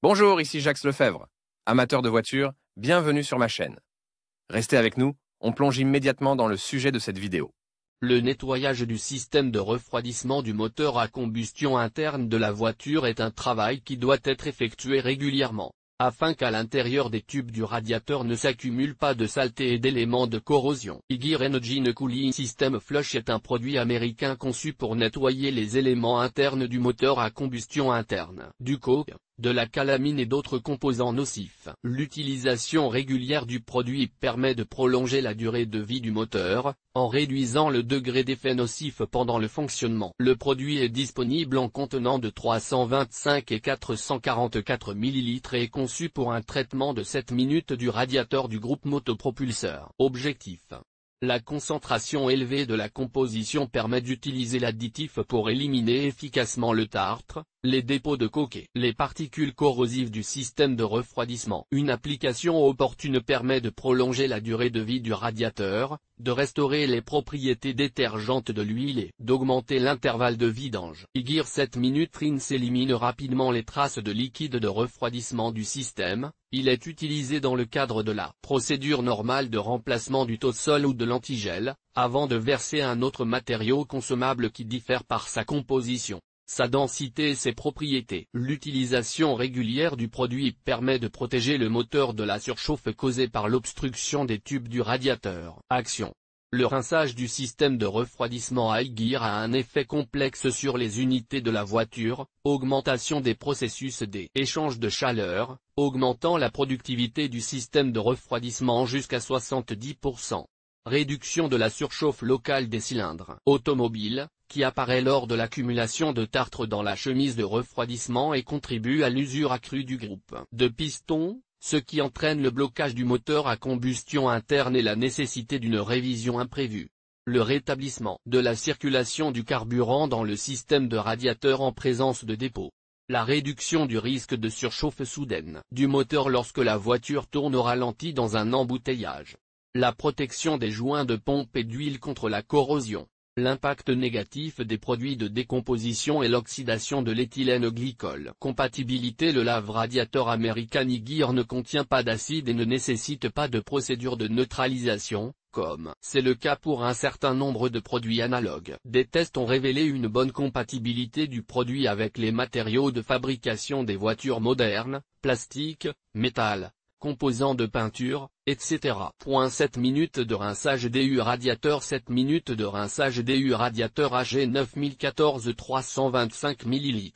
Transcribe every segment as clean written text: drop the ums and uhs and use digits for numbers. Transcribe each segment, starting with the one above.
Bonjour, ici Jacques Lefebvre. Amateur de voitures, bienvenue sur ma chaîne. Restez avec nous, on plonge immédiatement dans le sujet de cette vidéo. Le nettoyage du système de refroidissement du moteur à combustion interne de la voiture est un travail qui doit être effectué régulièrement, afin qu'à l'intérieur des tubes du radiateur ne s'accumule pas de saleté et d'éléments de corrosion. Hygge Engine Cooling System Flush est un produit américain conçu pour nettoyer les éléments internes du moteur à combustion interne, du coke, de la calamine et d'autres composants nocifs. L'utilisation régulière du produit permet de prolonger la durée de vie du moteur, en réduisant le degré d'effet nocif pendant le fonctionnement. Le produit est disponible en contenant de 325 et 444 ml et est conçu pour un traitement de 7 minutes du radiateur du groupe motopropulseur. Objectif: la concentration élevée de la composition permet d'utiliser l'additif pour éliminer efficacement le tartre, les dépôts de coke et les particules corrosives du système de refroidissement. Une application opportune permet de prolonger la durée de vie du radiateur, de restaurer les propriétés détergentes de l'huile et d'augmenter l'intervalle de vidange. Hygge 7 minutes rinse élimine rapidement les traces de liquide de refroidissement du système. Il est utilisé dans le cadre de la procédure normale de remplacement du tossol ou de l'antigel, avant de verser un autre matériau consommable qui diffère par sa composition, sa densité et ses propriétés. L'utilisation régulière du produit permet de protéger le moteur de la surchauffe causée par l'obstruction des tubes du radiateur. Action: le rinçage du système de refroidissement à Hygge a un effet complexe sur les unités de la voiture, augmentation des processus d'échange de chaleur, augmentant la productivité du système de refroidissement jusqu'à 70%. Réduction de la surchauffe locale des cylindres automobiles, qui apparaît lors de l'accumulation de tartre dans la chemise de refroidissement et contribue à l'usure accrue du groupe de piston, ce qui entraîne le blocage du moteur à combustion interne et la nécessité d'une révision imprévue. Le rétablissement de la circulation du carburant dans le système de radiateur en présence de dépôt. La réduction du risque de surchauffe soudaine du moteur lorsque la voiture tourne au ralenti dans un embouteillage. La protection des joints de pompe et d'huile contre la corrosion. L'impact négatif des produits de décomposition et l'oxydation de l'éthylène glycol. Compatibilité: le lave-radiateur américain Hygge ne contient pas d'acide et ne nécessite pas de procédure de neutralisation, comme c'est le cas pour un certain nombre de produits analogues. Des tests ont révélé une bonne compatibilité du produit avec les matériaux de fabrication des voitures modernes, plastique, métal, composants de peinture, etc. 7 minutes de rinçage DU radiateur. 7 minutes de rinçage DU radiateur AG 9014 325 ml.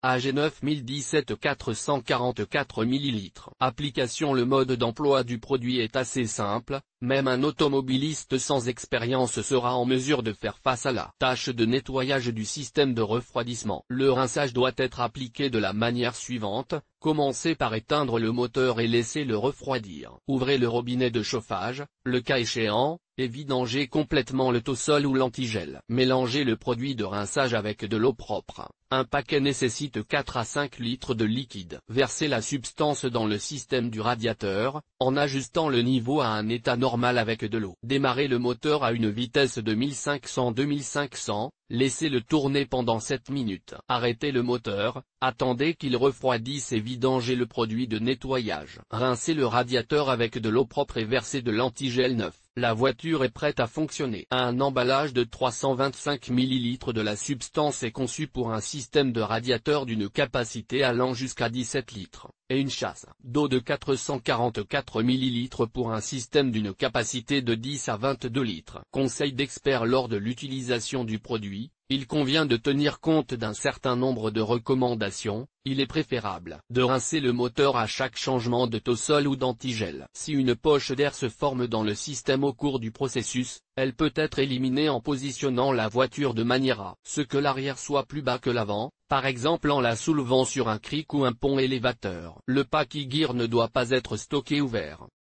AG 9017 444 ml. Application: le mode d'emploi du produit est assez simple, même un automobiliste sans expérience sera en mesure de faire face à la tâche de nettoyage du système de refroidissement. Le rinçage doit être appliqué de la manière suivante: commencez par éteindre le moteur et laissez le refroidir. Ouvrez le robinet de chauffage, le cas échéant, et vidangez complètement le tossol ou l'antigel. Mélangez le produit de rinçage avec de l'eau propre. Un paquet nécessite 4 à 5 litres de liquide. Versez la substance dans le système du radiateur, en ajustant le niveau à un état normal avec de l'eau. Démarrez le moteur à une vitesse de 1500-2500, laissez-le tourner pendant 7 minutes. Arrêtez le moteur, attendez qu'il refroidisse et vidangez le produit de nettoyage. Rincez le radiateur avec de l'eau propre et versez de l'antigel neuf. La voiture est prête à fonctionner. Un emballage de 325 ml de la substance est conçu pour un système de radiateur d'une capacité allant jusqu'à 17 litres, et une chasse d'eau de 444 ml pour un système d'une capacité de 10 à 22 litres. Conseil d'experts: lors de l'utilisation du produit, il convient de tenir compte d'un certain nombre de recommandations. Il est préférable de rincer le moteur à chaque changement de tossol ou d'antigel. Si une poche d'air se forme dans le système au cours du processus, elle peut être éliminée en positionnant la voiture de manière à ce que l'arrière soit plus bas que l'avant, par exemple en la soulevant sur un cric ou un pont élévateur. Le pack Hygge ne doit pas être stocké ouvert.